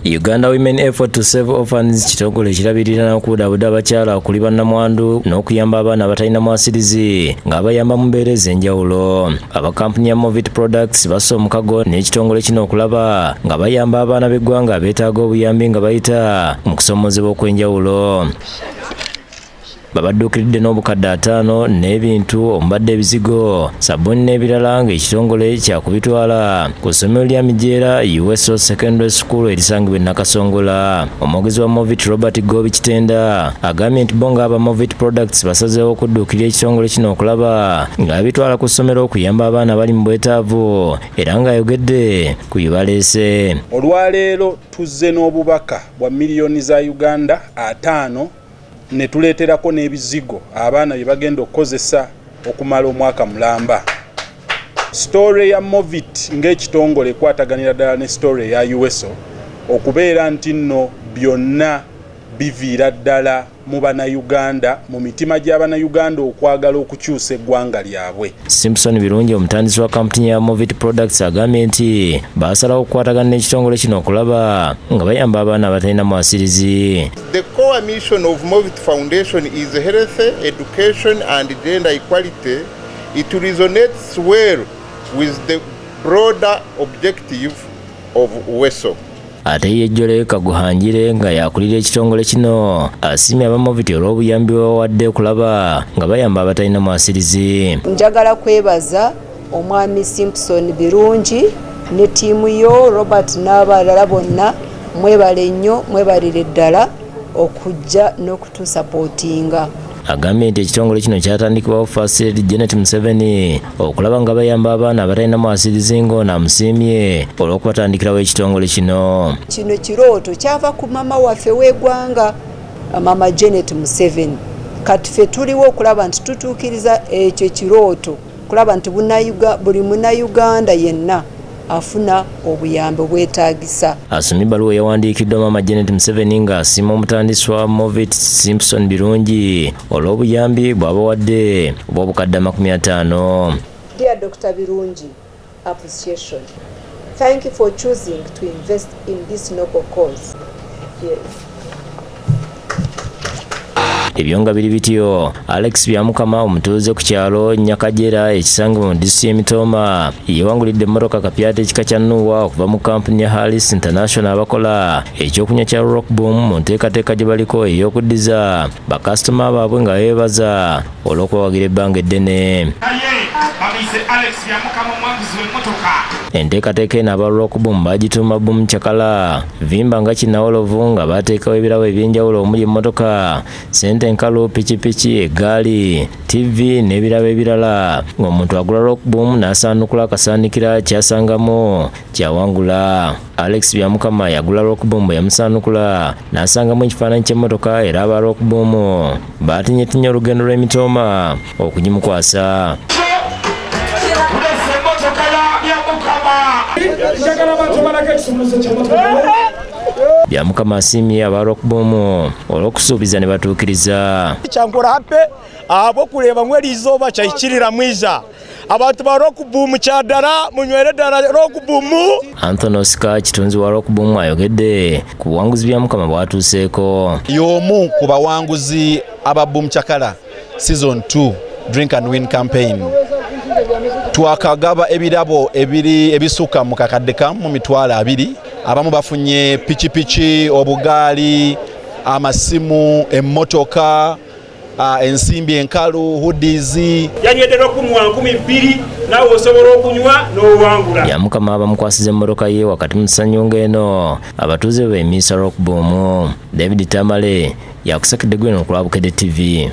Uganda Women Effort to Save Orphans kitongole kirabirira n'okuddaabudda abakyala okuli bannamwandu n'okuyamba abaana abatalina mwasirizi ng'abayamba mu mbeera ez'enjawulo. Abakampuni ya Movit Products bassa omukago n'ekitongole kino okulaba nga bayamba abaana b'eggwanga abeetaaga obuyambi nga bayita mu kusoomozebwa okw'enjawulo. Babadduukiridde n'obukadde 5 n'ebintu omubadde ebizigo sabbuuni n'ebirala ng'ekitongole kyakubitwala ku ssomero lya Mijeera USO Secondary School erisangibwa e Nakasongola. Omwogezi wa Movit Robert Gobi Kitenda agambye nti bo ng'aba Movit Products basazeewo okudduukirira ekitongole kino okulaba nga bitwala ku ssomero okuyamba abaana bali mu bwetaavu era ng'ayogedde ku bye baleese. Olwaleero tuzze n'obubaka bwa miliyoni za Uganda 5 ne tuleeterako n'ebizigo abaana bye bagenda okukozesa okumala omwaka mulamba. Story ya Movit ng'ekitongole ekwataganira ddala ne story ya USO okubeera nti nno byonna biviira ddala mu Bannayuganda, mu mitima gy'Abannayuganda okwagala okukyusa eggwanga lyabwe. Simpson Birungi omutandisi wa kampuni ya Movit Products agambye nti baasalawo okukwatagana n'ekitongole kino okulaba nga bayamba abaana abatalina mwasirizi. The core mission of Movit Foundation is health, education and gender equality. It resonates well with the broader objective of USO. Ate yejjole Kaguhanjire nga yakulira ekitongole kino asiimye aba Movit olw'obuyambi bawadde okulaba nga bayamba abatalina mwasirizi. Njagala kwebaza omwami Simpson Birungi ne ttiimu yo Robert n'abalala bonna mwebale nnyo mwebalire ddala okujja n'okutusapootinga. Agambye nti ekitongole kino kyatandikibwawo First Lady Janet Museveni okulaba nga bayamba abaana abatalina mwasirizi ng'ono amusiimye olw'okubatandikirawo ekitongole kino. Kino kirooto kyava ku mama waffe w'eggwanga Mama Janet Museveni. Kati ffe tuliwo okulaba nti tutuukiriza ekyo kirooto, kulaba nti buli munnayuganda yenna afuna obuyambi bwetaagisa. Asomye ebbaluwa yawandiikiddwa Mama Janet Museveni ng'asiima omutandisi wa Movit Simpson Birungi olw'obuyambi bw'abawadde obw'obukadde 50. Dear Dr. Birungi, appreciation. Thank you for choosing to invest in this noble cause. Yes. Ebyo nga biri bityo, Alex Byamukama omutuuze ku kyalo Nyakajera ekisangibwa mu disitulikiti y'Emitooma yewangulidde emmotoka kapyata ekika kya Nuwa okuva mu kampuni ya Harris International abakola ekyokunywa kya Rock Boom mu nteekateeka gye baliko ey'okuddiza bakasitoma baabwe nga beebaza olw'okubawagira ebbanga eddene. Enteekateeka eno aba Rock Boom bagituuma Boom Chakala vimba nga kinnawolovu nga bateekawo ebirabo eby'enjawulo omuli emmotoka, ssente enkalu, pikipiki, eggaali, TV n'ebirabo ebirala ng'omuntu agula Rock Boom n'asaanukula akasaanikira kyasangamu kyawangula. Alex Byamukama yagula Rock Boom bwe yamusaanukula n'asangamu ekifaananyi ky'emmotoka era aba Rock Boom baatinyetinnya olugendo lw'Emitooma okugimukwasa. Byamukama asiimye aba Rock Boom olw'okusuubiza ne batuukiriza. Kyankola hape abo kuleba mwerizo oba kyayikirira mwiza abantu ba Rock Boom kyaddala munywere ddala Rock Boom. Anthony Oscar kitunzi wa Rock Boom ayogedde ku buwanguzi Byamukama bwatuuseeko. Y'omu ku bawanguzi aba Boom Chakala Season 2 Drink and Win campaign. Twakagaba ebirabo ebisuka mu kakadde kamu mu mitwalo 2. Abamu bafunye pikipiki, obugaali, amasimu, emmotoka, ensimbi enkalu, hoodies. Yanywedde okunywa 2,000 nawe osobola okunywa n'owangula. Byamukama bamukwasiza emmotoka ye wakati mu ssanyu ng'eno abatuuze beemiisa Rock Boom. David Tamale yakusakidde gweno ku Lwabukedde TV.